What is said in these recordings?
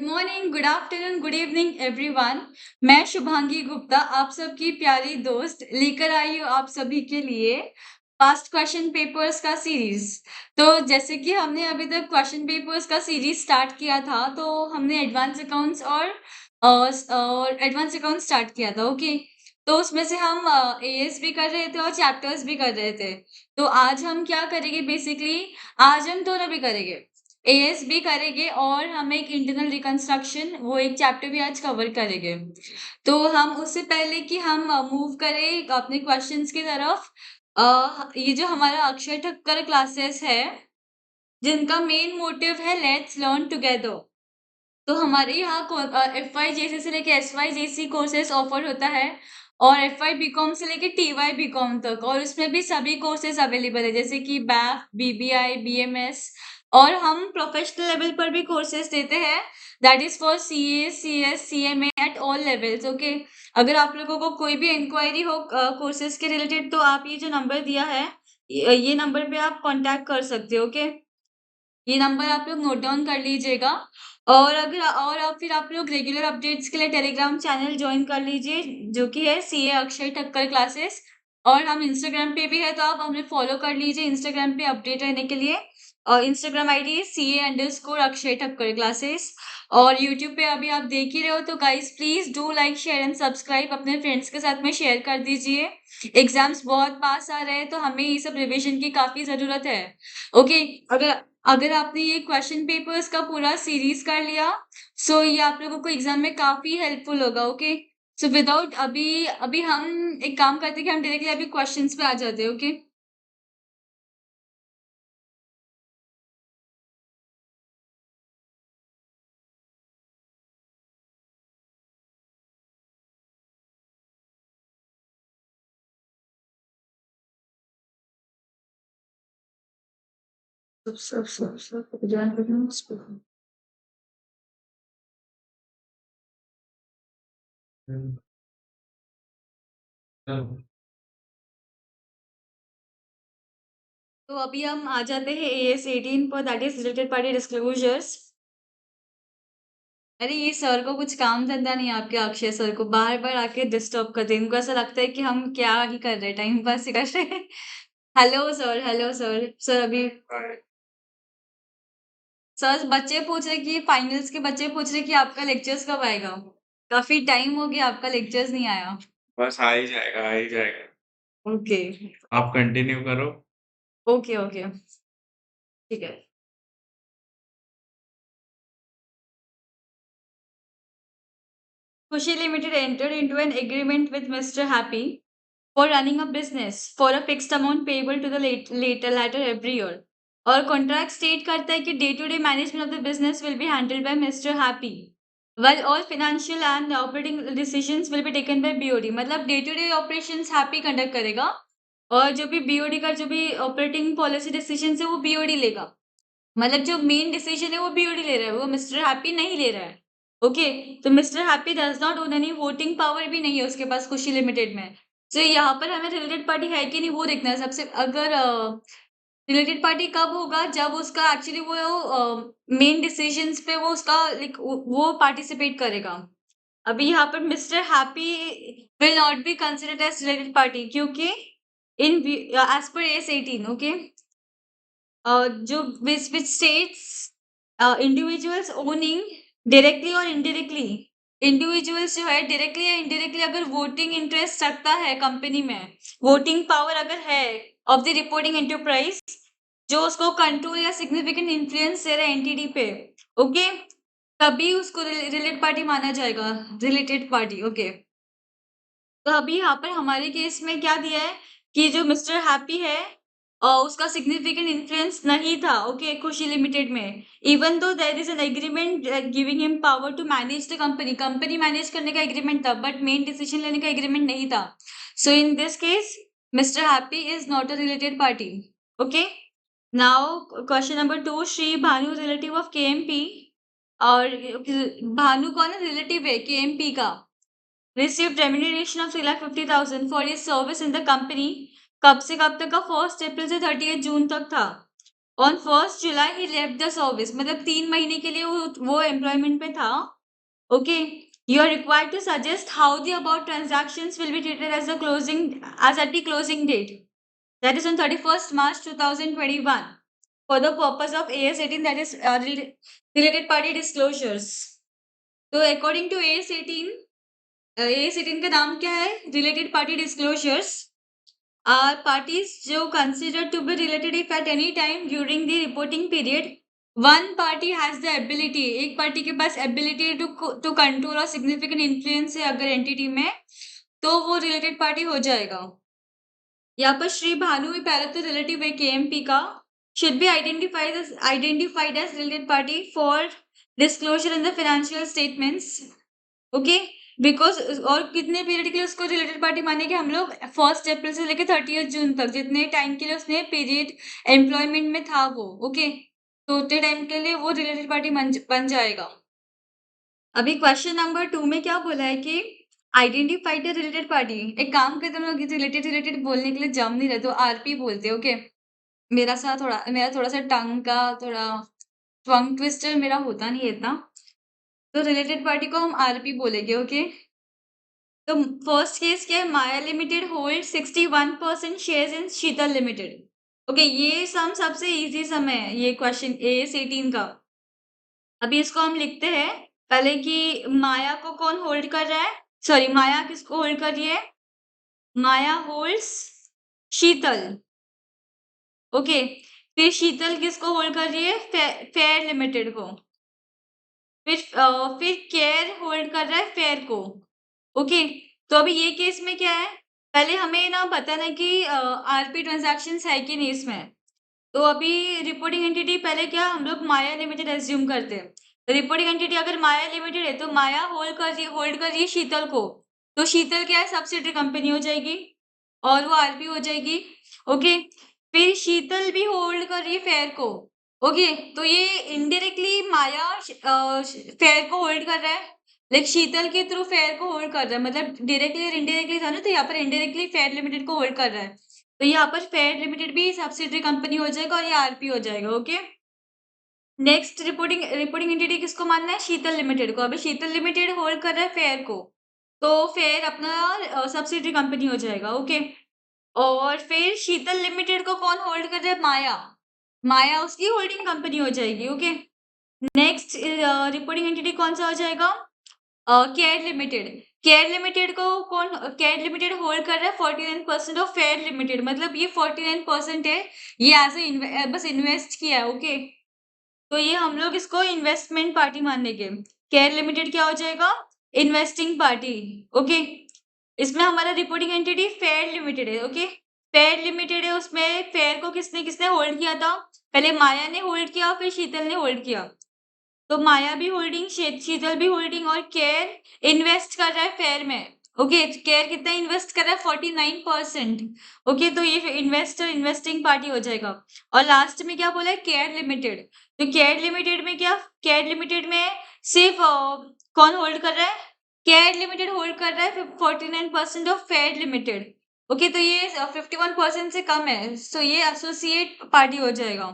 Morning, good afternoon, good evening everyone. मैं शुभांगी गुप्ता आप सबकी प्यारी दोस्त लेकर आई हूँ आप सभी के लिए पास्ट क्वेश्चन पेपर्स का सीरीज। तो जैसे कि हमने अभी तक क्वेश्चन पेपर्स का सीरीज स्टार्ट किया था, तो हमने एडवांस अकाउंट्स और एडवांस अकाउंट स्टार्ट किया था। ओके, तो उसमें से हम एएस भी कर रहे थे और चैप्टर्स भी कर रहे थे। तो आज हम क्या करेंगे, बेसिकली आज हम दोनों भी करेंगे, एएस भी करेंगे और हम एक इंटरनल रिकंस्ट्रक्शन वो एक चैप्टर भी आज कवर करेंगे। तो हम उससे पहले कि हम मूव करें अपने क्वेश्चंस की तरफ, ये जो हमारा अक्षय ठक्कर क्लासेस है, जिनका मेन मोटिव है लेट्स लर्न टुगेदर। तो हमारे यहाँ एफवाई जेसी से लेके एसवाई जेसी कोर्सेज ऑफर होता है और एफवाई बीकॉम से लेके टीवाई बीकॉम तक, और उसमें भी सभी कोर्सेज अवेलेबल है जैसे कि बैफ, बीबीआई, बीएमएस, और हम प्रोफेशनल लेवल पर भी कोर्सेज देते हैं, that is for CA, CS, CMA at all levels. Okay, अगर आप लोगों को कोई भी इंक्वायरी हो कोर्सेज के रिलेटेड, तो आप ये जो नंबर दिया है, ये नंबर पे आप कांटेक्ट कर सकते हो। ओके, ये नंबर आप लोग नोट डाउन कर लीजिएगा। और अगर और अब फिर आप लोग रेगुलर अपडेट्स के लिए टेलीग्राम चैनल ज्वाइन कर लीजिए, जो कि है सीए अक्षय ठक्कर क्लासेस। और हम इंस्टाग्राम पे भी है, तो आप हमें फॉलो कर लीजिए इंस्टाग्राम पे अपडेट रहने के लिए। और इंस्टाग्राम आईडी CA_अक्षय ठक्कर क्लासेस। और यूट्यूब पे अभी आप देख ही रहे हो, तो guys please do like, share and subscribe, अपने फ्रेंड्स के साथ में शेयर कर दीजिए। एग्जाम्स बहुत पास आ रहे हैं, तो हमें ये सब रिविजन की काफी जरूरत है। ओके, अगर अगर आपने ये क्वेश्चन पेपर्स का पूरा सीरीज कर लिया, सो ये आप लोगों को एग्जाम में काफी हेल्पफुल होगा। ओके, सो विदाउट अभी अभी हम एक काम करते हैं कि हम डायरेक्टली अभी क्वेश्चंस पे आ जाते हैं। ओके, सब ज्वाइन करना उस पे। तो अभी हम आ जाते हैं AS18 पर, that is related party disclosures. अरे ये सर को कुछ काम धंधा नहीं है, आपके अक्षय सर को बार बार आके डिस्टर्ब करते हैं। इनको ऐसा लगता है कि हम क्या ही कर रहे हैं, टाइम पास ही कर रहे हैं। Hello sir, hello sir, sir अभी सर बच्चे पूछ रहे कि फाइनल्स के बच्चे पूछ रहे कि आपका लेक्चर्स कब आएगा। काफी टाइम हो गया, आपका लेक्चर्स नहीं आया। बस आ ही जाएगा, आ ही जाएगा। ओके, आप कंटिन्यू करो। ओके, ओके, ठीक है। Kushi Limited entered into an agreement with Mr. Happy for running a business for a fixed amount payable to the latter every year. और कॉन्ट्रैक्ट स्टेट करता है कि day to day management of the business will be handled by mister Happy, well all financial and operating decisions will be taken by BOD. मतलब day to day operations Happy conduct करेगा, और जो भी BOD का जो भी operating policy decision है वो बीओडी लेगा। मतलब जो मेन डिसीजन है वो बीओडी ले रहा है, वो मिस्टर हैप्पी नहीं ले रहा है। ओके, तो mister happy does not own any voting power भी नहीं है उसके पास खुशी लिमिटेड में। तो यहाँ पर हमें रिलेटेड पार्टी है कि नहीं वो देखना है सबसे। अगर रिलेटेड पार्टी कब होगा, जब उसका एक्चुअली वो मेन डिसीजंस पे वो उसका लाइक वो पार्टिसिपेट करेगा। अभी यहाँ पर mister happy will not be considered age related party, क्योंकि इन एज पर AS18, ओके, जो which states individuals owning directly और indirectly, इंडिविजुअल्स जो है डायरेक्टली या इनडायरेक्टली अगर वोटिंग इंटरेस्ट रखता है कंपनी में, वोटिंग पावर अगर है ऑफ द रिपोर्टिंग एंटरप्राइज, जो उसको कंट्रोल या सिग्निफिकेंट इन्फ्लुएंस दे रहा है एंटिटी पे, ओके, तभी उसको रिलेटेड पार्टी माना जाएगा, रिलेटेड पार्टी। ओके, तो अभी यहाँ पर हमारे केस में क्या दिया है कि जो मिस्टर हैप्पी है उसका सिग्निफिकेंट इन्फ्लुएंस नहीं था। ओके, खुशी लिमिटेड में, even though there is an agreement giving him power to manage the company, company manage करने का एग्रीमेंट था, बट मेन डिसीजन लेने का एग्रीमेंट नहीं था। So in this case mister Happy is not a related party. Okay, now question number 2, Shri Bhanu relative of KMP, और भानु कौन है, रिलेटिव है KMP का, received remuneration of 3,50,000 for his service in the company। कब से कब तक का, 1 अप्रैल से 30 जून तक था। On 1st July he left the service, मतलब 3 महीने के लिए वो एम्प्लॉयमेंट पे था। Okay, you are required to suggest how the about transactions will be treated as the closing as at the closing date, that is on 31st March 2021 for the purpose of AS18, that is related party disclosures. तो according to AS18 का नाम क्या है? Related party disclosures are parties जो considered to be related if at any time during the reporting period one party has the ability, एक party के पास ability to control और सिग्निफिकेंट इन्फ्लुएंस है अगर एंटिटी में, तो वो रिलेटेड पार्टी हो जाएगा। यहाँ पर श्री भानु पहले तो रिलेटिव है KMP का, should be identified as related party for disclosure in the financial statements. Okay, because और कितने पीरियड के लिए उसको रिलेटेड पार्टी मानेंगे हम लोग? 1 अप्रैल से लेकर 30 जून तक, जितने टाइम के लिए उसने पीरियड एम्प्लॉयमेंट में था वो। ओके, तो उतने टाइम के लिए वो रिलेटेड पार्टी बन जाएगा। अभी क्वेश्चन नंबर 2 में क्या बोला है कि आइडेंटिफाई द रिलेटेड पार्टी। एक काम करते हम लोग रिलेटेड बोलने के लिए जम नहीं रहे, तो RP बोलते हैं। ओके, मेरा थोड़ा सा टंग का थोड़ा टंग ट्विस्टर मेरा होता नहीं है इतना, तो रिलेटेड पार्टी को हम RP बोलेंगे। ओके, तो फर्स्ट केस क्या है? Maya limited hold 61% shares in Sheetal limited. Okay, ये सबसे इजी सम है ये क्वेश्चन AS18 का। अभी इसको हम लिखते हैं पहले कि माया को कौन होल्ड कर रहा है, सॉरी माया किसको होल्ड कर रही है? माया होल्ड्स शीतल। ओके, फिर शीतल किसको होल्ड कर रही है? फेयर लिमिटेड को। फिर केयर होल्ड कर रहा है फेयर को। ओके, तो अभी ये केस में क्या है? पहले हमें ना बताना कि RP ट्रांजैक्शंस है कि नहीं इसमें। तो अभी रिपोर्टिंग एंटिटी पहले क्या हम लोग माया लिमिटेड एज्यूम करते हैं। तो रिपोर्टिंग एंटिटी अगर माया लिमिटेड है तो माया होल्ड कर रही है शीतल को, तो शीतल क्या है? सब्सिडरी कंपनी हो जाएगी और वो RP हो जाएगी। ओके, फिर शीतल भी होल्ड कर रही है फेयर को। ओके, तो ये इनडायरेक्टली माया फेयर को होल्ड कर रहा है, लाइक शीतल के थ्रू फेयर को होल्ड कर रहा है, मतलब डायरेक्टली और इनडायरेक्टली था ना, तो यहाँ पर इनडायरेक्टली फेयर लिमिटेड को होल्ड कर रहा है, तो यहाँ पर फेयर लिमिटेड भी सब्सिडरी कंपनी हो जाएगा और ये RP हो जाएगा। ओके, नेक्स्ट रिपोर्टिंग एंटिटी किसको मानना है? शीतल लिमिटेड को। अभी शीतल लिमिटेड होल्ड कर रहा है फेयर को, तो फेयर अपना सब्सिडरी कंपनी हो जाएगा। ओके, और फिर शीतल लिमिटेड को कौन होल्ड कर रहा है? माया। माया उसकी होल्डिंग कंपनी हो जाएगी। ओके, नेक्स्ट रिपोर्टिंग एंटिटी कौन सा हो जाएगा? Care limited. केयर लिमिटेड को कौन? केयर लिमिटेड होल्ड कर रहा है 49% ऑफ फेयर लिमिटेड, मतलब ये 49% है, ये एज बस इन्वेस्ट किया है। ओके, तो ये हम लोग इसको इन्वेस्टमेंट पार्टी मानेंगे। केयर लिमिटेड क्या हो जाएगा? Investing party. ओके, इसमें हमारा रिपोर्टिंग एंटिटी फेयर लिमिटेड है। ओके, फेयर लिमिटेड है, उसमें फेयर को किसने किसने होल्ड किया था? पहले माया ने होल्ड किया, फिर शीतल ने होल्ड किया। तो माया भी होल्डिंग, शीतल भी होल्डिंग, और केयर इन्वेस्ट कर रहा है फेयर में। ओके, केयर कितना इन्वेस्ट कर रहा है? 49%। ओके, तो ये इन्वेस्टिंग पार्टी हो जाएगा। और लास्ट में क्या बोला है? Care limited. तो केयर लिमिटेड में क्या? केयर लिमिटेड में सिर्फ कौन होल्ड कर रहा है? केयर लिमिटेड होल्ड कर रहा है 49% ऑफ फेयर लिमिटेड। ओके, तो ये 51% से कम है, सो ये एसोसिएट पार्टी हो जाएगा।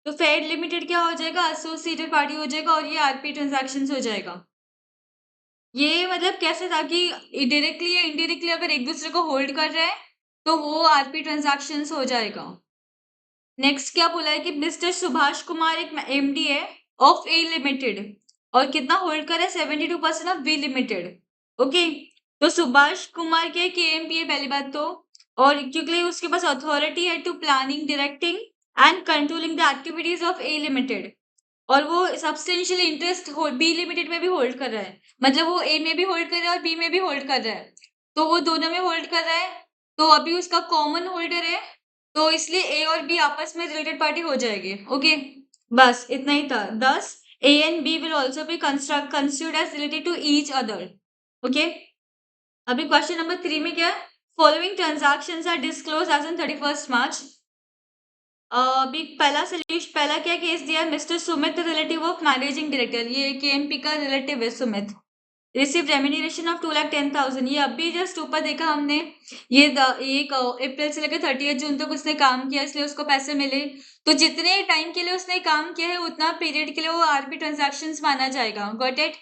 तो फेयर लिमिटेड क्या हो जाएगा? एसोसिएटेड पार्टी हो जाएगा, और ये RP ट्रांजैक्शंस हो जाएगा। ये मतलब कैसे था कि डायरेक्टली या इनडायरेक्टली अगर एक दूसरे को होल्ड कर रहा है तो वो RP ट्रांजैक्शंस हो जाएगा। नेक्स्ट क्या बोला है कि मिस्टर सुभाष कुमार एक MD है ऑफ A लिमिटेड, और कितना होल्ड कर रहा है? 72% ऑफ B लिमिटेड। ओके, तो सुभाष कुमार के KMP है पहली बात तो, और क्योंकि उसके पास अथॉरिटी है to planning, directing and controlling the activities of A limited, और वो सब्सटेंशियल इंटरेस्ट B लिमिटेड में भी होल्ड कर रहा है, मतलब वो A में भी होल्ड कर रहा है और B में भी होल्ड कर रहा है, तो वो दोनों में होल्ड कर रहा है, तो अभी उसका कॉमन होल्डर है, तो इसलिए A और B आपस में रिलेटेड पार्टी हो जाएगी। ओके, बस इतना ही था। Thus A and B will also be considered as related to each other. Okay, अभी क्वेश्चन नंबर 3 में क्या है? Following transactions are disclose as on 31st March. अभी पहला क्या केस दिया? Mister Sumit relative of managing director, ये KMP का रिलेटिव है सुमित। Receive remuneration of 2,10,000। ये अभी जस्ट ऊपर देखा हमने, ये एक अप्रैल से लेकर 30 जून तक उसने काम किया, इसलिए उसको पैसे मिले। तो जितने टाइम के लिए उसने काम किया है उतना पीरियड के लिए वो आरपी ट्रांजैक्शंस माना जाएगा। Got it?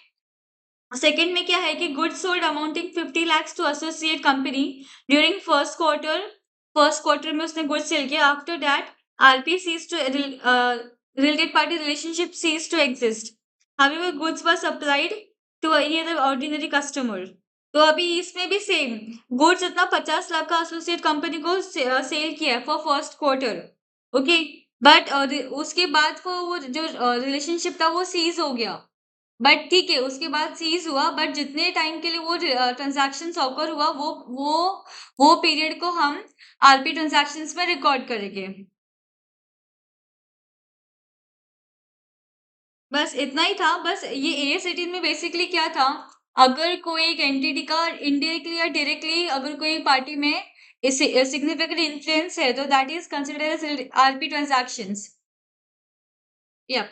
सेकंड में क्या है कि goods sold amounting 50 lakhs to associate company during first quarter में उसने गुड्स सेल किया। After that RP ceases to related party relationship ceases to exist. However goods were supplied to any other ordinary customer. तो अभी इसमें भी same, goods इतना 50 लाख का associate company को सेल किया है for first quarter. Okay, but उसके बाद वो जो रिलेशनशिप था वो सीज हो गया। बट ठीक है, उसके बाद सीज हुआ, बट जितने टाइम के लिए वो ट्रांजैक्शंस ऑकर हुआ वो पीरियड को हम आरपी ट्रांजैक्शंस में रिकॉर्ड करेंगे। बस इतना ही था। बस ये एएस 18 में बेसिकली क्या था, अगर कोई एक एंटिटी का इनडायरेक्टली या डायरेक्टली अगर कोई पार्टी में सिग्निफिकेंट इन्फ्लुएंस है तो that is considered as RP transactions. या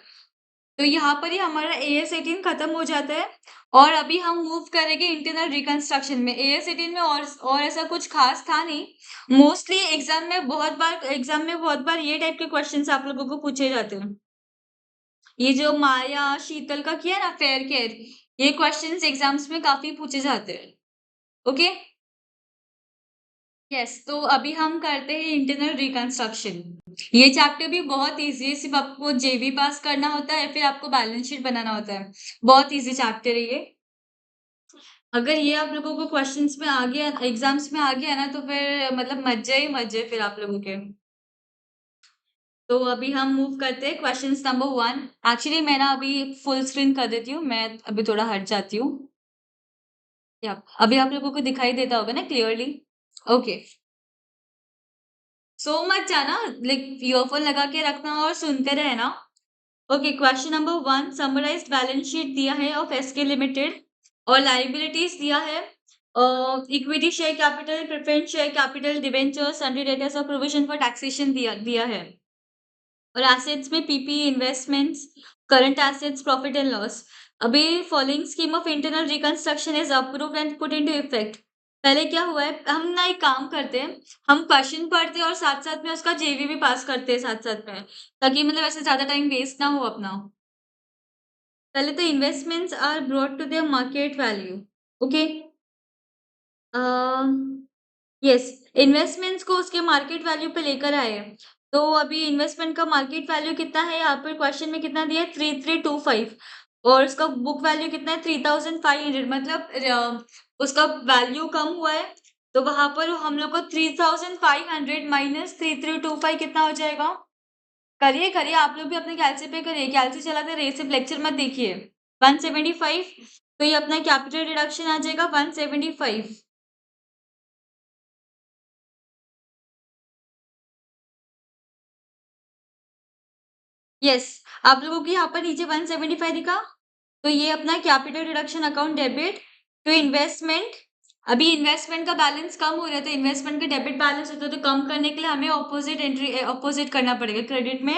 तो यहाँ पर ही हमारा एएस 18 खत्म हो जाता है और अभी हम मूव करेंगे इंटरनल रिकंस्ट्रक्शन में। एएस 18 में और ऐसा कुछ खास था नहीं। मोस्टली एग्जाम में बहुत बार ये टाइप के क्वेश्चंस आप लोगों को पूछे जाते हैं। ये जो माया शीतल का किया ना फेयर केयर, ये क्वेश्चंस एग्जाम्स में काफी पूछे जाते हैं। Okay, yes. तो अभी हम करते हैं इंटरनल रिकंस्ट्रक्शन। ये चैप्टर भी बहुत इजी है, सिर्फ आपको जेवी पास करना होता है, फिर आपको बैलेंस शीट बनाना होता है। बहुत इजी चैप्टर है ये। अगर ये आप लोगों को क्वेश्चंस में आ गया, एग्जाम्स में आ गया ना, तो फिर मतलब मजे ही मजे फिर आप लोगों के। तो अभी हम मूव करते हैं क्वेश्चंस नंबर 1। एक्चुअली मैं ना अभी फुल स्क्रीन कर देती हूँ, मैं अभी थोड़ा हट जाती हूँ। या अभी आप लोगों को दिखाई देता होगा ना क्लियरली? ओके, सो मच जाना, लाइक ईयरफोन लगा के रखना और सुनते रहना। Okay, question number 1, summarised balance sheet दिया है ऑफ एसके लिमिटेड और लायबिलिटीज दिया है equity share capital, preference share capital, debenture, sundry debtors और प्रोविजन फॉर टैक्सेशन दिया है। और एसेट्स में PP, investments, current assets, profit and loss. अभी following scheme of internal reconstruction is approved and put into effect. पहले क्या हुआ है, हम ना एक काम करते हैं, हम क्वेश्चन पढ़ते हैं और साथ साथ में उसका जेवी भी पास करते हैं साथ साथ में, ताकि मतलब ऐसे ज्यादा टाइम वेस्ट ना हो अपना। पहले तो investments are brought to their market value. Okay, yes, investments को उसके मार्केट वैल्यू पे लेकर आए। तो अभी इन्वेस्टमेंट का मार्केट वैल्यू कितना है, यहाँ पर क्वेश्चन में कितना दिया है 3325, और उसका बुक वैल्यू कितना है 3500। मतलब उसका वैल्यू कम हुआ है, तो वहां पर हम लोग को 3500 माइनस 3325 कितना हो जाएगा। करिए करिए, आप लोग भी अपने कैलसी पे करिए, कैलसी चलाते रहिए, सिर्फ लेक्चर मत देखिए। 175, तो ये अपना कैपिटल रिडक्शन आ जाएगा 175। यस, आप लोगों को यहाँ पर नीचे 175 दिखा, तो ये अपना capital reduction account debit to investment. अभी इन्वेस्टमेंट का बैलेंस कम हो रहा है, तो इन्वेस्टमेंट का डेबिट बैलेंस होता है, तो कम करने के लिए हमें ऑपोजिट करना पड़ेगा। क्रेडिट में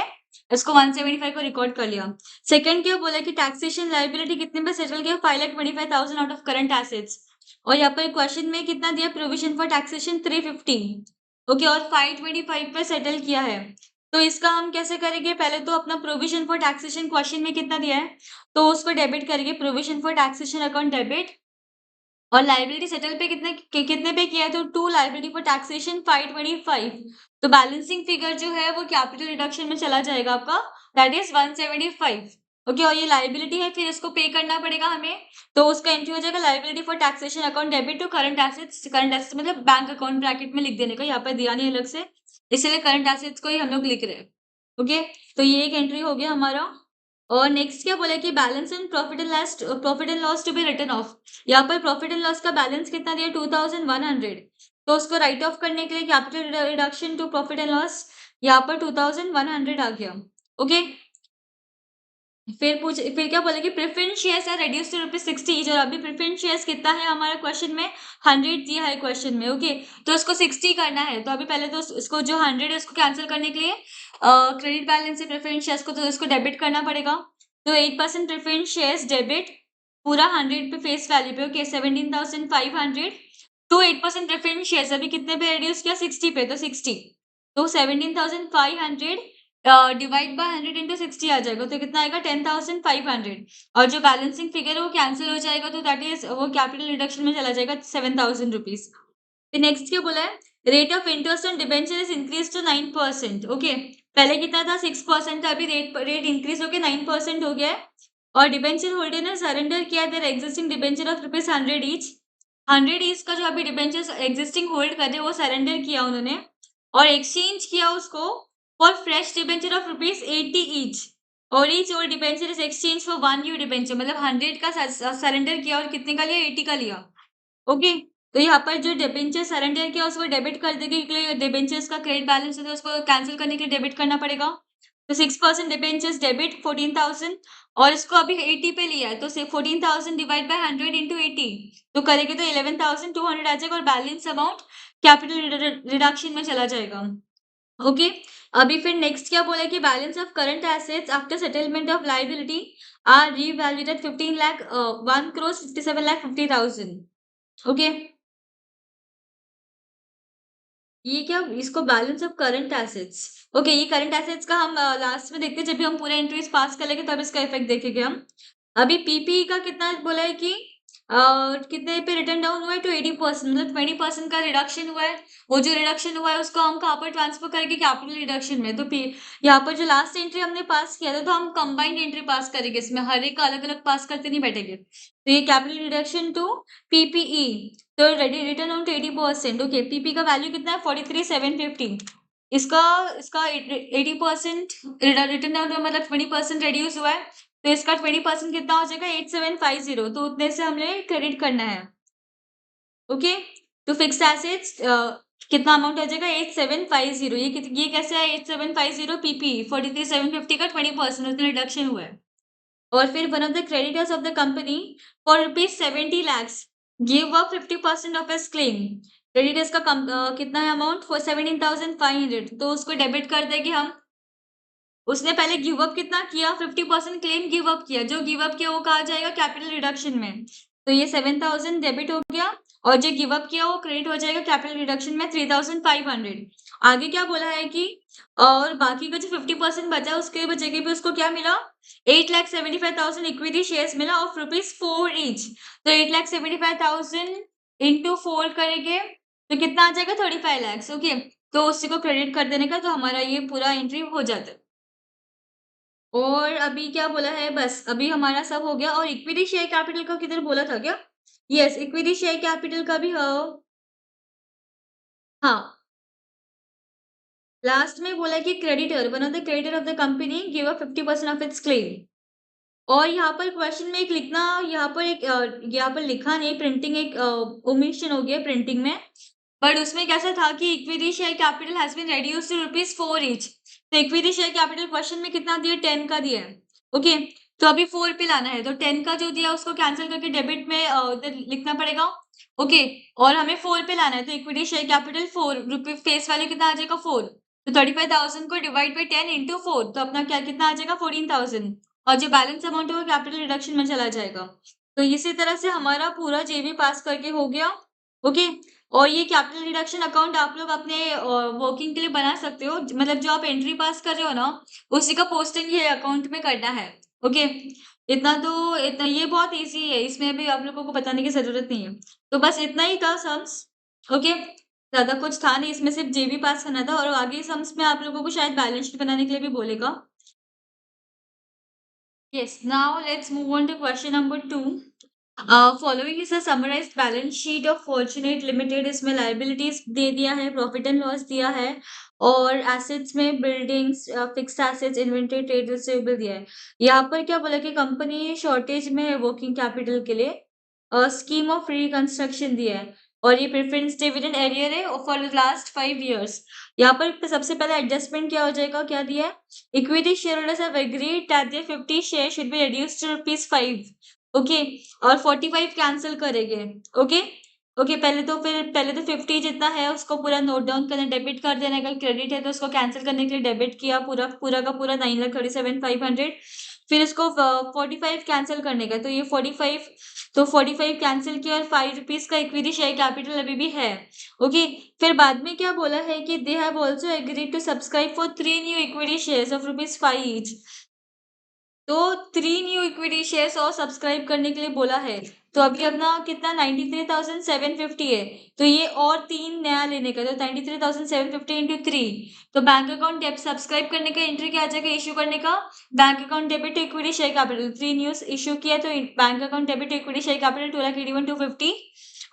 इसको 175 को रिकॉर्ड कर लिया। सेकंड क्या बोला कि टैक्सेशन लायबिलिटी कितने पे सेटल किया, 5,25,000 आउट ऑफ करंट एसेट्स। और यहाँ पर क्वेश्चन में कितना दिया, प्रोविजन फॉर टैक्सेशन 350। ओके, और 525 पे सेटल किया है। तो इसका हम कैसे करेंगे, पहले तो अपना प्रोविजन फॉर टैक्सेशन क्वेश्चन में कितना दिया है, तो उसको डेबिट करेंगे, provision for taxation account debit. और लाइबिलिटी सेटल पे कितने पे किया है, तो टू लाइबिलिटी फॉर टैक्सेशन 525। तो बैलेंसिंग फिगर जो है वो कैपिटल रिडक्शन में चला जाएगा आपका, दैट इज 175। ओके, और ये लाइबिलिटी है, फिर इसको पे करना पड़ेगा हमें, तो उसका एंट्री हो जाएगा liability for taxation account debit to current assets. Current assets मतलब बैंक अकाउंट ब्रैकेट में लिख देने का, यहाँ पर दिया नहीं अलग से, इसलिए करंट एसेट्स को ही हम लोग लिख रहे हैं। ओके, तो ये एक एंट्री हो गया हमारा। और नेक्स्ट क्या बोला कि balance and profit and loss to be written off. यहाँ पर प्रॉफिट एंड लॉस का बैलेंस कितना दिया, 2100। तो उसको राइट ऑफ करने के लिए capital reduction to profit and loss, यहाँ पर 2100 आ गया। ओके, फिर क्या बोले कि प्रेफरेंस शेयर्स है रेड्यूस टू ₹60 ईच। और अभी प्रेफरेंस शेयर्स कितना है हमारा क्वेश्चन में, 100 दिया है क्वेश्चन में। ओके, तो इसको 60 करना है, तो अभी पहले तो इसको जो 100 है उसको कैंसिल करने के लिए क्रेडिट बैलेंस से प्रेफरेंस शेयर्स को तो इसको डेबिट करना पड़ेगा। तो 8% प्रेफरेंस शेयर्स डेबिट पूरा 100 पे फेस वैल्यू पे, ओके 17,500 टू 8% प्रेफरेंस शेयर्स अभी कितने पे रिड्यूस किया, 60 पे, तो 60, तो 17,500 डिवाइड बाय 100 इंटू 60 आ जाएगा, तो कितना आएगा 10,500, और जो बैलेंसिंग फिगर है वो कैंसिल हो जाएगा, तो दैट इज वो कैपिटल रिडक्शन में चला जाएगा 7,000 रुपीज। फिर नेक्स्ट क्या बोला है, rate of interest on debenture is increase to 9%, okay पहले कितना था 6% था, अभी रेट इंक्रीज होकर 9% हो गया है, और डिबेंचर होल्डर ने सरेंडर किया their existing debenture of ₹100 each, 100 each का जो अभी डिबेंचर एग्जिस्टिंग होल्ड कर रहे वो सरेंडर किया उन्होंने, और एक्सचेंज किया उसको for fresh debenture of ₹80 each, और each old debenture is exchange for 1 new debenture, मतलब 100 का सरेंडर किया और कितने का लिया, 80 का लिया, ओके तो यहाँ पर जो डिबेंचर सरेंडर किया उसको डेबिट कर देंगे, क्योंकि डिबेंचर्स का क्रेडिट बैलेंस है तो उसको कैंसिल करने के लिए डेबिट करना पड़ेगा, तो 6% डिबेंचर्स डेबिट 14,000, और इसको अभी 80 पे लिया है, तो 14,000 डिवाइड बाय 100 इंटू 80, तो करेंगे तो 11,200 आ जाएगा, और बैलेंस अमाउंट कैपिटल रिडक्शन में चला जाएगा, ओके अभी फिर नेक्स्ट क्या बोला कि balance of current assets after settlement of liability are revalued at 15 lakh 1,57,50,000, okay ये क्या, इसको balance of current assets, okay ये करंट एसेट्स का हम लास्ट में देखते हैं, जब भी हम पूरा एंट्रीज पास कर लेंगे तब इसका इफेक्ट देखेंगे हम। अभी पीपी का कितना बोला है कि कितने पे रिटर्न डाउन हुआ है, टू 80%, मतलब 20% का रिडक्शन हुआ है, वो जो रिडक्शन हुआ है उसको हम कहाँ पर ट्रांसफर करेंगे, कैपिटल रिडक्शन में, तो यहाँ पर जो लास्ट एंट्री हमने पास किया था तो हम कंबाइंड एंट्री पास करेंगे, इसमें हर एक का अलग अलग पास करते नहीं बैठेंगे, तो ये कैपिटल रिडक्शन टू पीपीई, तो return on to 80%, okay PP का वैल्यू कितना है 43,750, इसका इसका 80% रिटर्न डाउन मतलब 20% रिड्यूस हुआ है, तो इसका 20% कितना हो जाएगा 8750, तो उतने से हमें क्रेडिट करना है, ओके तो फिक्स्ड एसेट्स कितना अमाउंट हो जाएगा 8750, ये कैसे है 8750 पीपी 43,750 का 20% उतना रिडक्शन हुआ है, और फिर one of the creditors of the company for ₹70 lakhs give up 50% of his claim, creditors का कितना है अमाउंट फॉर 17,500, तो उसको डेबिट कर देंगे हम, उसने पहले गिव अप कितना किया 50% क्लेम गिव अप किया, जो गिव अप किया वो कहा जाएगा कैपिटल रिडक्शन में, तो ये 7,000 डेबिट हो गया, और जो गिव अप किया वो क्रेडिट हो जाएगा कैपिटल रिडक्शन में 3,500, आगे क्या बोला है कि और बाकी का जो 50% बचा उसके जगह पे उसको क्या मिला 8,75,000 इक्विटी शेयर्स मिला ऑफ ₹4 ईच, तो 8,75,000 इंटू 4 करेंगे तो कितना आ जाएगा 35 lakhs, ओके तो उसी को क्रेडिट कर देने का, तो हमारा ये पूरा एंट्री हो जाता है, और अभी क्या बोला है, बस अभी हमारा सब हो गया, और इक्विटी शेयर कैपिटल का किधर बोला था क्या, यस इक्विटी शेयर कैपिटल का भी हाँ लास्ट में बोला कि creditor one of the creditor of the company give a 50% of its claim, और यहाँ पर क्वेश्चन में एक लिखना, यहाँ पर लिखा नहीं, प्रिंटिंग एक ओमिशन हो गया प्रिंटिंग में, बट उसमें कैसा था कि equity share capital has been reduced to ₹4 each, तो इक्विटी शेयर कैपिटल क्वेश्चन में कितना दिया 10 का दिया है, ओके तो अभी 4 पे लाना है, तो 10 का जो दिया उसको कैंसिल करके डेबिट में उधर लिखना पड़ेगा, ओके और हमें 4 पे लाना है, तो इक्विटी शेयर कैपिटल 4 रुपये फेस वैल्यू कितना आ जाएगा 4, तो 35,000 को डिवाइड बाई 10 इंटू 4, तो अपना क्या कितना आ जाएगा 14,000, और जो बैलेंस अमाउंट है वो कैपिटल रिडक्शन में चला जाएगा, तो इसी तरह से हमारा पूरा जेबी पास करके हो गया, ओके और ये कैपिटल रिडक्शन अकाउंट आप लोग अपने वर्किंग के लिए बना सकते हो, मतलब जो आप एंट्री पास कर रहे हो ना उसी का पोस्टिंग ये अकाउंट में करना है, ओके इतना ये बहुत इजी है, इसमें भी आप लोगों को बताने की जरूरत नहीं है, तो बस इतना ही था सम्स, ओके ज्यादा कुछ था नहीं, इसमें सिर्फ जेबी पास करना था, और आगे सम्स में आप लोगों को शायद बैलेंस शीट बनाने के लिए भी बोलेगा। Yes, now let's move on to question number 2. Following is a summarised balance sheet of fortunate limited, इसमें लाइबिलिटीज दे दिया है, प्रॉफिट एंड लॉस दिया है, और एसेट्स में buildings fixed assets inventory trade receivable दिया है, यहाँ पर क्या बोला कि कंपनी शॉर्टेज में वर्किंग कैपिटल के लिए स्कीम ऑफ रिकंस्ट्रक्शन दिया है, और ये प्रेफरेंस डिविडेंड एरियर है फॉर द लास्ट 5 years, यहाँ पर सबसे पहले एडजस्टमेंट क्या हो जाएगा, क्या दिया है equity share holders have agreed that their 50 share should be reduced to ₹5, okay और 45 कैंसिल करेंगे, ओके ओके पहले तो 50 जितना है उसको पूरा नोट डाउन करना, डेबिट कर देना, अगर क्रेडिट है तो उसको कैंसिल करने के लिए डेबिट किया पूरा पूरा का पूरा 9,37,500, फिर इसको 45 कैंसिल करने का, तो ये 45, तो 45 कैंसिल किया और 5 रुपीज का इक्विटी शेयर कैपिटल अभी भी है। ओके, फिर बाद में क्या बोला है कि they have also agreed to subscribe for 3 new equity shares of ₹5 each. तो 3 न्यू इक्विटी शेयर्स और सब्सक्राइब करने के लिए बोला है। तो अभी अपना कितना 93,750 है, तो ये और 3 नया लेने का, तो 93,750 इंटू 3, तो बैंक अकाउंट डेबिट सब्सक्राइब करने का एंट्री क्या आ जाएगा, इश्यू करने का bank account debit to equity share capital, 3 news issue किया तो bank account debit to equity share capital 2,81,250।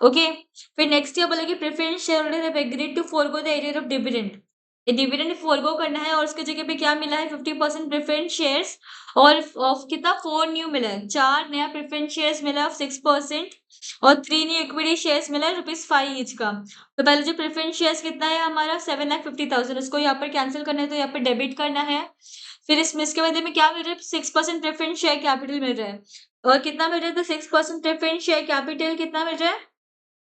Okay, फिर नेक्स्ट क्या बोला कि preference share holder have agreed to forgo the arrear of dividend, dividend forgo करना है और उसके जगह पे क्या मिला है 50% प्रेफरेंस शेयर्स और ऑफ कितना 4 न्यू मिला है, 4 नया प्रेफरेंस शेयर्स मिला है 6% और 3 न्यू इक्विटी शेयर्स मिला है ₹5 ईच का। तो पहले जो प्रेफरेंस शेयर्स कितना है हमारा 7,50,000, उसको यहाँ पर कैंसिल करना है तो यहाँ पर डेबिट करना है। फिर इसके बदले में क्या मिल रहा है 6% प्रेफरेंस शेयर कैपिटल मिल रहा है, और कितना मिल रहा है तो 6% प्रेफरेंस शेयर कैपिटल कितना मिल रहा है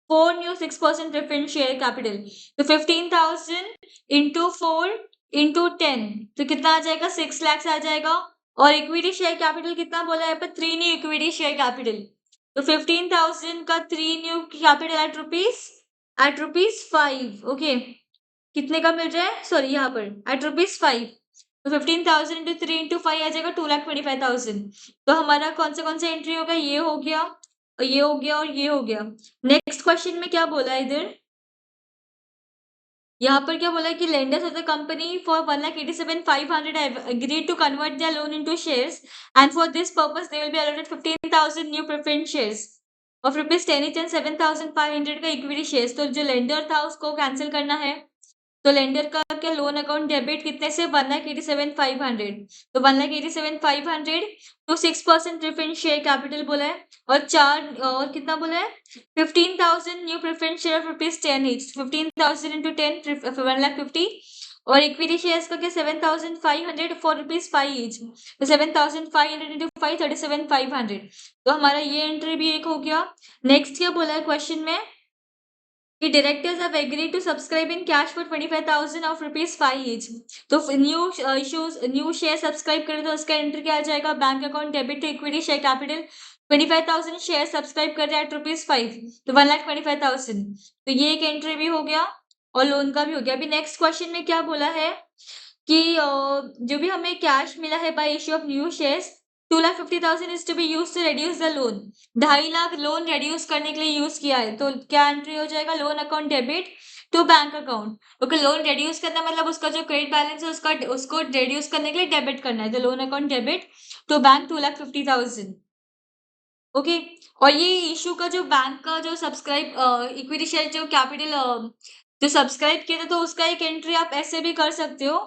4 न्यू 6% प्रेफरेंस शेयर कैपिटल, तो 15,000 इंटू 4 इंटू 10, तो कितना आ जाएगा 6 लाख आ जाएगा। और इक्विटी शेयर कैपिटल कितना बोला है पर 3 न्यू इक्विटी शेयर कैपिटल, तो 15,000 का 3 new capital eight rupees 5। Okay, कितने का मिल रहा है, सॉरी यहाँ पर एट ₹5, तो 15,000 इंटू 3 इंटू 5 आ जाएगा 2,25,000। तो हमारा कौन सा एंट्री होगा, ये हो गया और ये हो गया और ये हो गया। नेक्स्ट क्वेश्चन में क्या बोला है इधर, यहाँ पर क्या बोला है कि lenders of the company for 1,87,500 have agreed to convert their loan into shares and for this purpose they will be allotted 15,000 new preference shares of ₹10 each and 7,500 का इक्विटी शेयर्स। तो जो लेंडर था उसको कैंसिल करना है, तो lender का क्या लोन अकाउंट डेबिट कितने से 1,87,500, तो 1,87,500 तो 6% प्रेफरेंस शेयर कैपिटल बोला है और कितना बोला है 15,000 new preference share of ₹10 each, 15,000 into 10 1,50,000 और इक्विटी शेयर्स का क्या 7,500 फॉर ₹5 ईच, तो 7,500 इंटू 5 37,500। तो हमारा ये एंट्री भी एक हो गया। नेक्स्ट क्या बोला है क्वेश्चन में कि directors have agreed to subscribe in cash for 25,000 of ₹5 each, तो न्यू शेयर सब्सक्राइब करें तो उसका एंट्री क्या आ जाएगा bank account debit to equity share capital, 25,000 share subscribe कर रहे हैं एट ₹5, तो 1,25,000, तो ये एक एंट्री भी हो गया और लोन का भी हो गया। अभी नेक्स्ट क्वेश्चन में क्या बोला है कि जो भी हमें कैश मिला है by issue of new shares 2,50,000 is to be use to reduce the loan, 2.5 lakh loan reduce करने के लिए यूज किया है, तो क्या एंट्री हो जाएगा loan account debit to bank account. Okay, loan reduce करना मतलब उसका जो क्रेडिट बैलेंस है उसको रिड्यूस करने के लिए डेबिट करना है, तो loan account debit to bank 2,50,000। Okay, और ये इशू का जो बैंक का जो सब्सक्राइब इक्विटी शेयर जो कैपिटल जो सब्सक्राइब किया था तो उसका एक एंट्री आप ऐसे भी कर सकते हो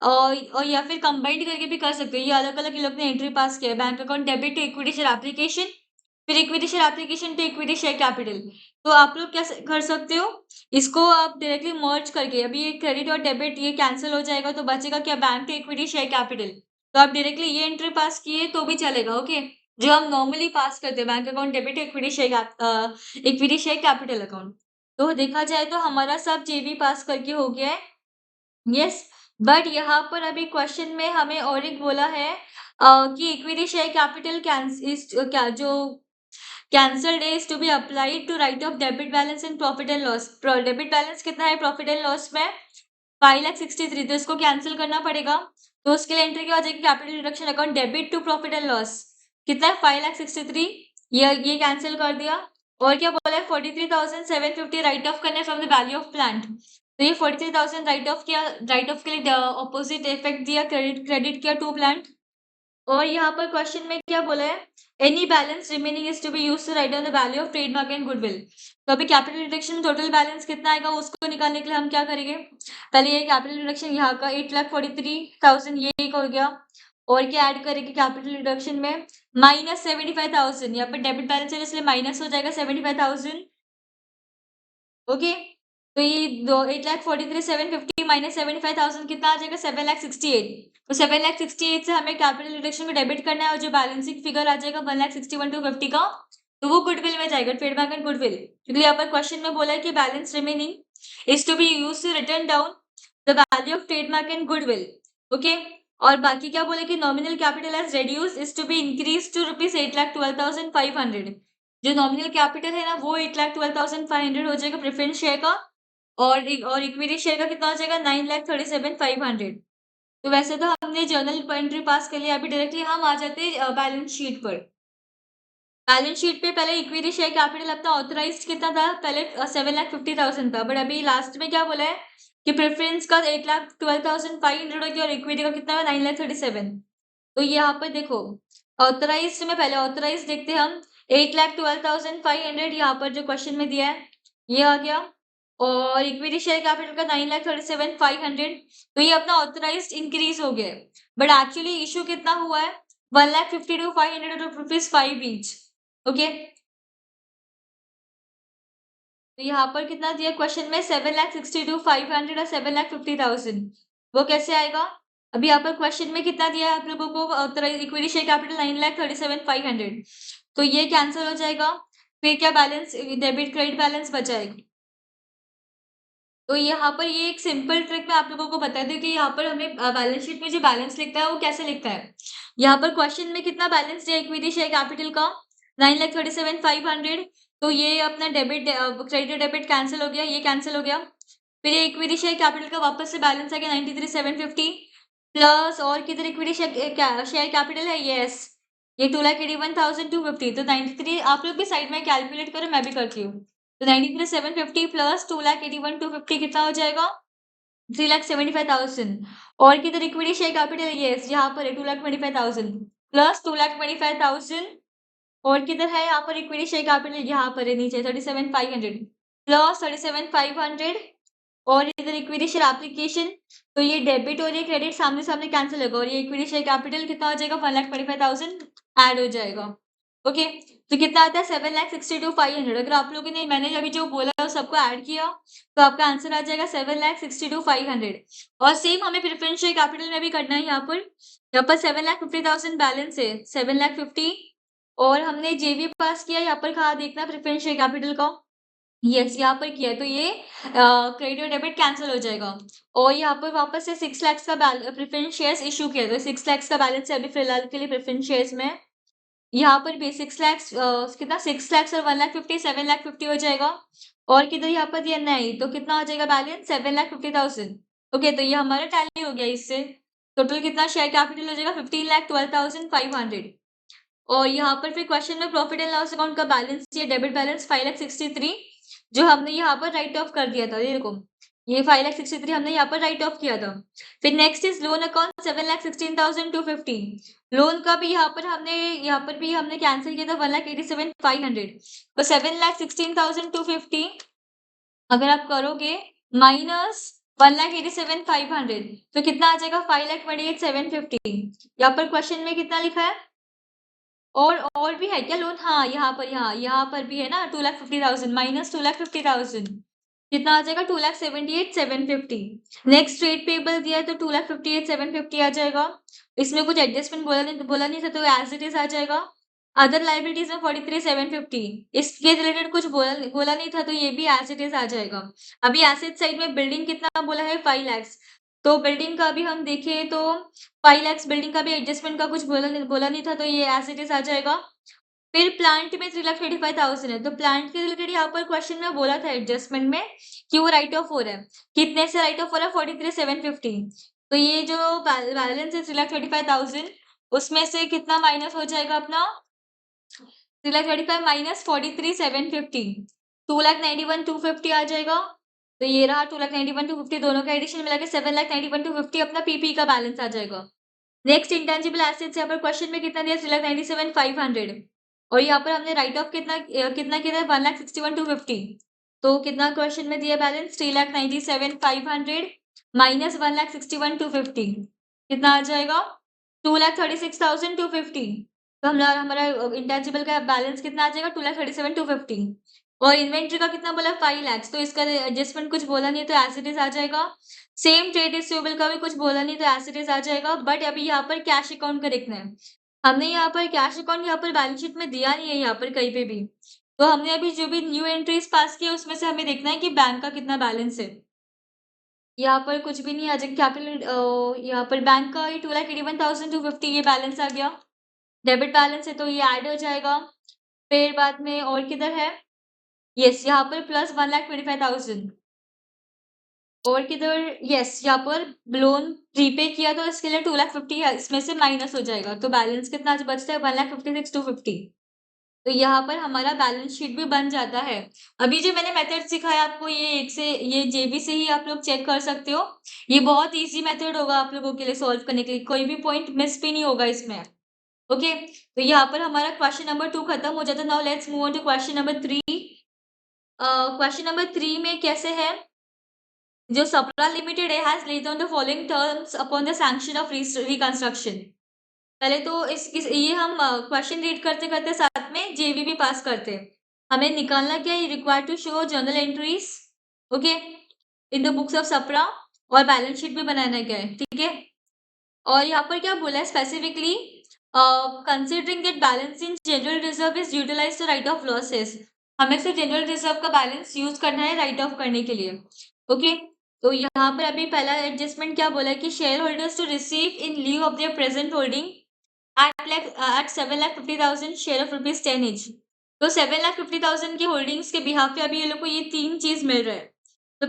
और या फिर कंबाइंड करके भी कर सकते हो। ये अलग अलग लोग ने एंट्री पास किया है, bank account debit to equity share application, फिर equity share application to equity share capital. तो आप लोग क्या कर सकते हो, इसको आप डायरेक्टली मर्ज करके, अभी ये क्रेडिट और डेबिट ये कैंसिल हो जाएगा तो बचेगा क्या bank to equity share capital, तो आप डायरेक्टली ये एंट्री पास किए तो भी चलेगा। ओके, जो हम नॉर्मली पास करते हैं bank account debit equity share capital account. तो देखा जाए तो हमारा सब जेबी पास करके हो गया है। यस, बट यहाँ पर अभी क्वेश्चन में हमें और एक बोला है कि इक्विटी शेयर कैपिटल क्या जो cancelled is to be applied to write off debit balance and profit and loss. Debit balance कितना है प्रॉफिट एंड लॉस में 5,63,000, तो इसको कैंसिल करना पड़ेगा, तो उसके लिए एंट्री क्या हो जाएगी capital reduction account debit to profit and loss, कितना है 5,63,000, ये कैंसिल कर दिया। और क्या बोला है 43,750 राइट ऑफ करना है from the value of plant, तो ये 43,000 राइट ऑफ किया, राइट ऑफ के लिए ऑपोजिट इफेक्ट दिया, क्रेडिट किया टू प्लांट। और यहाँ पर क्वेश्चन में क्या बोला है any balance remaining is to be used to write down the value of trademark and goodwill. तो अभी कैपिटल रिडक्शन में टोटल बैलेंस कितना आएगा उसको निकालने के लिए हम क्या करेंगे, पहले ये कैपिटल रिडक्शन यहाँ का 8,43,000 ये एक हो गया, और क्या ऐड करेंगे कैपिटल रिडक्शन में -75,000, यहाँ पर डेबिट बैलेंस है इसलिए माइनस हो जाएगा 75,000। ओके, तो ये 8,43,750 माइनस 75,000 कितना आ जाएगा 7,68,000, तो 7,68,000 से हमें कैपिटल रिडक्शन को डेबिट करना है और जो बैलेंसिंग फिगर आ जाएगा 1,61,250 का, तो वो गुडविल में जाएगा, ट्रेडमार्क एंड गुडविल, क्योंकि यहाँ पर क्वेश्चन में बोला है कि balance remaining is to be used to return down the value of trademark and goodwill. Okay, और बाकी क्या बोले कि nominal capital as reduce is to be increase to rupees 8,12,500। जो नॉमिनल कैपिटल है ना वो 8,12,500 हो जाएगा प्रेफरेंस शेयर का, और इक्विटी शेयर का कितना हो जाएगा 9,37,500। तो वैसे तो हमने जर्नल एंट्री पास कर लिया, अभी डायरेक्टली हम आ जाते हैं बैलेंस शीट पर। बैलेंस शीट पे पहले इक्विटी शेयर कैपिटल अपना ऑथराइज्ड कितना था, पहले 7,50,000 था, बट अभी लास्ट में क्या बोला है कि प्रेफरेंस का 8,12,500 हो गया और इक्विटी का कितना है 9,37,000। तो यहाँ पर देखो ऑथराइज्ड में पहले ऑथराइज्ड देखते हैं हम 8,12,500, यहाँ पर जो क्वेश्चन में दिया है ये आ गया, और इक्विटी शेयर कैपिटल का 9,37,500। तो ये अपना ऑथराइज्ड इंक्रीज हो गया है, बट एक्चुअली इशू कितना हुआ है 1,52,500 रुपीज 5 ईच। ओके, तो यहाँ पर कितना दिया क्वेश्चन में 7,62,500 और 7,50,000। वो कैसे आएगा, अभी यहाँ पर क्वेश्चन में कितना दिया है आप लोगों को, इक्विटी शेयर कैपिटल 9,37,500, तो ये कैंसिल हो जाएगा। फिर क्या बैलेंस, डेबिट क्रेडिट बैलेंस बचाएगा। तो यहाँ पर ये एक सिंपल ट्रिक मैं आप लोगों को बता दूं कि यहाँ पर हमें बैलेंस शीट में जो बैलेंस लिखता है वो कैसे लिखता है। यहाँ पर क्वेश्चन में कितना बैलेंस दिया इक्विटी शेयर कैपिटल का 9,37,500, तो ये अपना डेबिट क्रेडिट डेबिट कैंसिल हो गया, ये कैंसिल हो गया। फिर ये इक्विटी शेयर कैपिटल का वापस से बैलेंस आ गया 93,750 प्लस, और किधर इक्विटी शेयर कैपिटल है, यस ये 2,81,250। तो 93 आप लोग भी साइड में कैलकुलेट करो, मैं भी करती हूँ। तो 93,750 प्लस 2,81,250 कितना हो जाएगा 3,75,000। और किधर इक्विटी शेयर कैपिटल है, यस यहाँ पर है 2,25,000 प्लस 2,25,000, और किधर है यहाँ पर इक्विटी शेयर कैपिटल, यहाँ पर है नीचे 37,500 प्लस 37,500, और इधर इक्विटी शेयर एप्लीकेशन, तो ये डेबिट और ये क्रेडिट सामने सामने कैंसिल होगा, और ये इक्विटी शेयर कैपिटल कितना हो जाएगा 1,25,000 ऐड हो जाएगा। ओके, तो कितना आता है 7,62,500। अगर आप लोगों ने मैंने अभी जो बोला है सबको ऐड किया तो आपका आंसर आ जाएगा 7,62,500। और सेम हमें प्रेफरेंस शेयर कैपिटल में भी करना है। यहाँ पर 7,50,000 बैलेंस है, 7,50,000, और हमने जेवी पास किया, यहाँ पर कहा देखना प्रेफरेंस शेयर कैपिटल का, यस यहाँ पर किया, तो ये क्रेडिट और डेबिट कैंसिल हो जाएगा। और यहाँ पर वापस से 6 लाख का प्रेफरेंस शेयर्स इशू किया, तो 6 लाख का बैलेंस है अभी फिलहाल के लिए प्रेफरेंस शेयर्स में। यहाँ पर भी 6 लाख कितना 6 लाख और 1,50,000 7,50,000 हो जाएगा, और किधर यहाँ पर दिया नहीं, तो कितना हो जाएगा बैलेंस 7,50,000। ओके, तो ये हमारा टैली हो गया, इससे टोटल कितना शेयर कैपिटल हो जाएगा 15,12,500। और यहाँ पर फिर क्वेश्चन में प्रॉफिट एंड लॉस अकाउंट का बैलेंस दिया, डेबिट बैलेंस 5,63,000 जो हमने यहाँ पर राइट ऑफ कर दिया था, ये देखो ये 5,63,000 हमने यहाँ पर राइट ऑफ किया था। फिर next is loan account 7,16,250, loan का भी यहाँ पर भी हमने कैंसिल किया था 1,87,500। तो 7,16,250 अगर आप करोगे माइनस 1,87,500 तो कितना आ जाएगा 5,28,750। यहाँ पर क्वेश्चन में कितना लिखा है, और भी है क्या लोन, हाँ यहाँ पर भी है ना 2,50,000 माइनस 2,50,000 कितना आ जाएगा 2,78,750। नेक्स्ट ट्रेड पेबल दिया है तो 2,58,750 आ जाएगा। इसमें कुछ एडजस्टमेंट बोला नहीं था तो एज इट इज आ जाएगा। अदर लाइबिलिटीज में 43,750 इसके रिलेटेड कुछ बोला नहीं था तो ये भी एज इट इज आ जाएगा। अभी एसेट साइड में बिल्डिंग कितना बोला है 5 लाख, तो बिल्डिंग का भी हम देखें तो 5 लाख बिल्डिंग का भी एडजस्टमेंट का कुछ बोला नहीं था तो ये एज इट इज आ जाएगा। फिर प्लांट में 3,25,000 है, तो प्लांट के रिलेटेड यहाँ पर क्वेश्चन में बोला था एडजस्टमेंट में कि वो राइट ऑफ हो रहा है, कितने से राइट ऑफ हो रहा है 43,750। तो ये जो बैलेंस है 3,25,000 उसमें से कितना माइनस हो जाएगा अपना 3,25,000 माइनस 43,750 2,91,250 आ जाएगा। तो ये रहा 2,91,250 दोनों का एडिशन मिला के 7,91,250 अपना पीपी का बैलेंस आ जाएगा। नेक्स्ट इंटेंजिबल एसेट्स यहाँ पर क्वेश्चन में कितना दिया 3,97,500 और यहाँ पर हमने राइट ऑफ कितना कितना किया 1,61,250। तो कितना क्वेश्चन में दिया बैलेंस 3,97,500 माइनस 1,61,250 कितना आ जाएगा 2,36,250। तो हमारा इंटेंजिबल का बैलेंस कितना आ जाएगा 2,37,250। और इन्वेंट्री का कितना बोला 5 लाख, तो इसका एडजस्टमेंट कुछ बोला नहीं तो एज इट इज आ जाएगा। सेम ट्रेड रिसीवेबल का भी कुछ बोला नहीं तो एज इट इज आ जाएगा। बट अभी यहाँ पर कैश अकाउंट का देखना है, हमने यहाँ पर कैश अकाउंट यहाँ पर बैलेंस शीट में दिया नहीं है यहाँ पर कहीं पे भी। तो हमने अभी जो भी न्यू एंट्रीज पास किया उसमें से हमें देखना है कि बैंक का कितना बैलेंस है। यहाँ पर कुछ भी नहीं आ जाएगा कैपिटल, यहाँ पर बैंक का ये 2,81,250 ये बैलेंस आ गया। डेबिट बैलेंस है तो ये ऐड हो जाएगा। फिर बाद में और किधर है? यस, यहाँ पर प्लस 1,25,000 और किधर? यस, यहाँ पर लोन प्रीपे किया तो इसके लिए 2,50,000 है, इसमें से माइनस हो जाएगा तो बैलेंस कितना बचता है? 1,56,250। तो यहाँ पर हमारा बैलेंस शीट भी बन जाता है। अभी जो मैंने मेथड सिखाया आपको ये जेबी से ही आप लोग चेक कर सकते हो। ये बहुत इजी मेथड होगा आप लोगों के लिए सॉल्व करने के लिए, कोई भी पॉइंट मिस भी नहीं होगा इसमें। ओके, तो यहाँ पर हमारा क्वेश्चन नंबर 2 खत्म हो जाता है। Now let's move on to question number 3। Question number 3 में कैसे है? जो सप्रा लिमिटेड है has laid down the following terms upon the sanction of reconstruction. पहले तो इस ये हम क्वेश्चन रीड करते करते साथ में जेवी भी पास करते हैं। हमें निकालना क्या है? Required to show journal entries okay in the books of Sapra और बैलेंस शीट भी बनाना क्या है, ठीक है। और यहाँ पर क्या बोला है specifically? Considering that balance in general reserve is utilise to write off losses. हमें सिर्फ जनरल रिजर्व का बैलेंस यूज करना है राइट ऑफ करने के लिए। ओके, तो यहाँ पर अभी पहला एडजस्टमेंट क्या बोला है कि share holders to receive in leave of their present holding at 7,50,000 share of rupees 10 each। तो 7,50,000 की होल्डिंग्स के बिहाफ पे अभी ये लोग को ये 3 चीज मिल रहा है। तो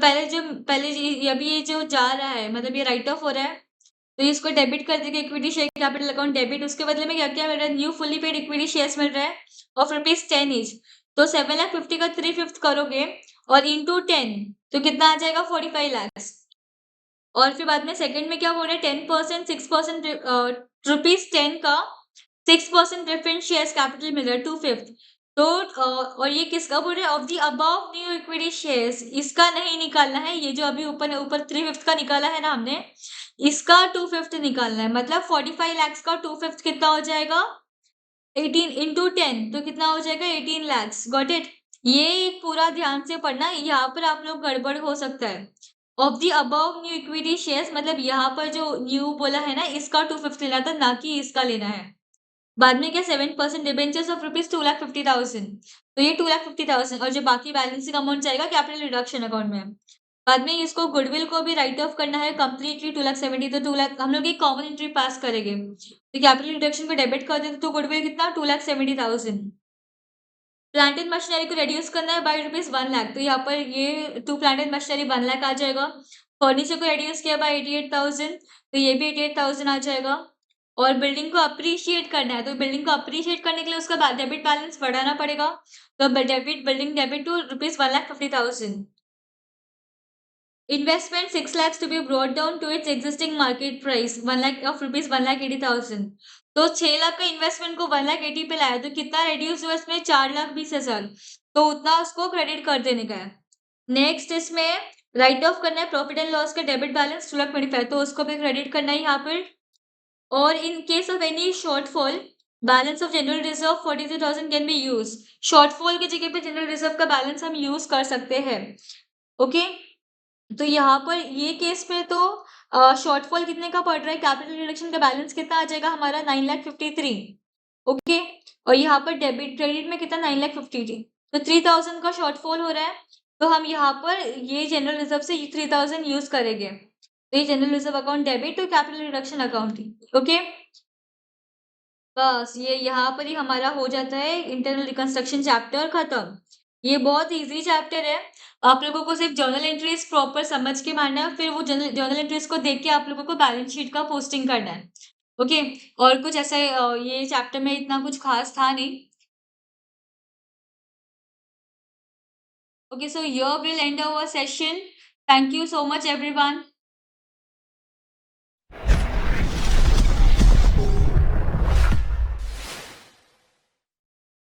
अभी ये जो जा रहा है मतलब ये राइट ऑफ हो रहा है, तो इसको डेबिट कर देंगे equity share capital account debit. उसके बदले में क्या क्या मिल रहा है? New fully paid equity shares मिल रहा है ऑफ रुपीज 10 each। तो 7,50,000 का 3/5 करोगे और इंटू 10 तो कितना आ जाएगा? 45 lakhs। और फिर बाद में सेकंड में क्या बोल रहे हैं? 10% 6% ₹10 का 6% प्रेफरेंस शेयर्स कैपिटल मिल रहा है 2/5। तो और ये किसका बोल रहे हैं? Of the above new equity shares. इसका नहीं निकालना है, ये जो अभी ऊपर ऊपर 3/5 का निकाला है ना हमने, इसका 2/5 निकालना है। मतलब 45 lakhs का 2/5 कितना हो जाएगा? 18 इंटू 10 तो कितना हो जाएगा? 18 lakhs। Got it? ये पूरा ध्यान से पढ़ना, यहाँ पर आप लोग गड़बड़ हो सकता है। Of the above new equity shares मतलब यहाँ पर जो न्यू बोला है ना, इसका 2/5 लेना था, ना कि इसका लेना है। बाद में क्या? 7% डिबेंचर्स ऑफ रुपीज 2,50,000। तो ये 2,50,000 और जो बाकी बैलेंसिंग अमाउंट जाएगा कैपिटल रिडक्शन अकाउंट में। बाद में इसको गुडविल को भी राइट ऑफ करना है कंप्लीटली 2,70,000। तो 2 लाख हम लोग एक कॉमन एंट्री पास करेंगे, तो कैपिटल रिडक्शन को डेबिट कर देते तो गुडविल कितना? 2,70,000। प्लांट एंड मशीनरी को रेड्यूस करना है बाय रुपीज 1 लाख, तो यहाँ पर ये to plant and machinery 1 lakh आ जाएगा। फर्नीचर को रेड्यूस किया बाय 88,000, तो ये भी 88,000 आ जाएगा। और बिल्डिंग को अप्रिशिएट करना है, तो बिल्डिंग को अप्रिशिएट करने के लिए उसका डेबिट बैलेंस बढ़ाना पड़ेगा। तो building debit to rupees 1,50,000। Investment 6 lakhs to be brought down to its existing market price 1 lakh of rupees 1,80,000। तो 6 लाख का इन्वेस्टमेंट को 1,80,000 पे लाया तो कितना रेड्यूस हुआ इसमें? 4,20,000। तो उतना उसको क्रेडिट कर देने का है। नेक्स्ट इसमें राइट ऑफ करना है प्रॉफिट एंड लॉस का डेबिट बैलेंस 2,25,000, तो उसको भी क्रेडिट करना है यहाँ पर। और in case of any shortfall balance of general reserve 43,000 can be use. Shortfall की जगह पे जनरल रिजर्व का बैलेंस हम यूज कर सकते हैं। ओके, तो यहाँ पर ये केस में तो शॉर्टफॉल कितने का पड़ रहा है? कैपिटल रिडक्शन का बैलेंस कितना आ जाएगा हमारा? 9,53,000। ओके, और यहाँ पर डेबिट क्रेडिट में कितना? 9,53,000। तो 3,000 का शॉर्टफॉल हो रहा है, तो हम यहाँ पर ये जनरल रिजर्व से 3,000 यूज करेंगे। तो ये जनरल रिजर्व अकाउंट डेबिट और कैपिटल रिडक्शन अकाउंट। ओके, बस ये यहाँ पर ही हमारा हो जाता है इंटरनल रिकंस्ट्रक्शन चैप्टर खत्म। ये बहुत इजी चैप्टर है, आप लोगों को सिर्फ जर्नल एंट्रीज प्रॉपर समझ के मारना है, फिर वो जर्नल एंट्रीज को देख के आप लोगों को बैलेंस शीट का पोस्टिंग करना है। ओके, और कुछ ऐसा ये चैप्टर में इतना कुछ खास था नहीं। Okay, so here we'll end our session. Thank you so much everyone.